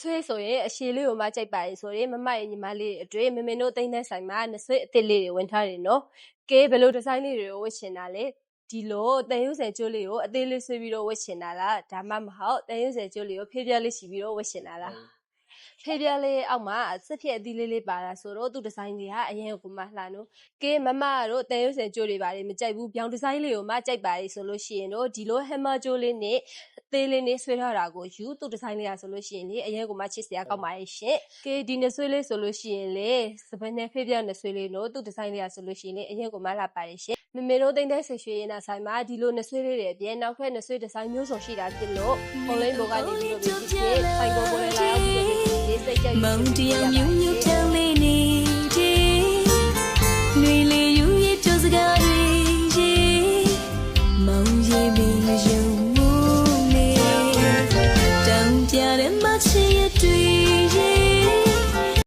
ဆွေဆိုရင်အရှည်လေးကိုမှကြိုက်ပါလေဆိုရင်မမရဲ့ညီမလေးတွေအတွေ့မမင်းတို့တိမ့်တဲ့ဆိုင်မှာနှဆွေအစ်စ်လေးတွေဝင်ထားတယ်နော်ကဲဘယ်လိုဒီဇိုင်းလေးတွေကိုဝတ်ချင်တာလဲဒီလိုတန်ရုပ်ဆယ်ကျိုးလေးကိုအသေးလေးဆွဲပြီးတော့ဝတ်ချင်တာလားဒါမှမဟုတ်တန်ရုပ်ဆယ်ကျိုးလေးကိုဖေးပြလေးချီပြီးတော့ဝတ်ချင်တာလားဖေးပြလေးအောက်မှာစစ်ဖြစ်အသီးလေးပါတာဆိုတော့သူဒီဇိုင်းလေးကအရင်ကမှလှနော်ကဲမမတို့တန်ရုပ်ဆယ်ကျိုးတွေပါတယ်မကြိုက်ဘူးပြောင်းဒီဇိုင်းလေးကိုမှကြိုက်ပါလေဆိုလို့ရှိရင်တော့ဒီလိုဟမ်မာကျိုးလေးနဲ့အသေးလေးနဲ့ဆွဲထားတာကိုယူသူဒီဇိုင်းလေးကဆိုလို့ရှိရင်လေအရင်ကမှချစ်စရာကောင်းပါရဲ့ရှင်ကဲဒီနှဆွဲလေးဆိုလို့ရှိရင်လေစပယ်နဲ့ဖေးပြနှဆွဲလေးနော်သူဒီဇိုင်းလေးကဆိုလို့ရှိရင်လေအရင်ကမှလာပါရဲ့ရှင်မမေတို့တိမ့်တဲ့ဆွေရွှေရင်နာဆိုင်မှာဒီလိုနှဆွဲလေးတွေအပြင်နောက်ထပ်နှဆွဲဒီဇိုင်းမျိုးစုံရှိတာဖြစ်လို့ online ဘောကနေပြီးတော့ဒီဆိုင်ကိုပေါ်လာရောက်ပြီးတော့ဒီစိတ်ကြိုက်မောင်တရားမျိုးမျိုးချမ်းလေးနေတယ်နှွေလေးယူရကြစကားတွေမောင်ရဲ့မင်းရုံမိုးနေတောင်ပြတဲ့မချစ်ရတွေ့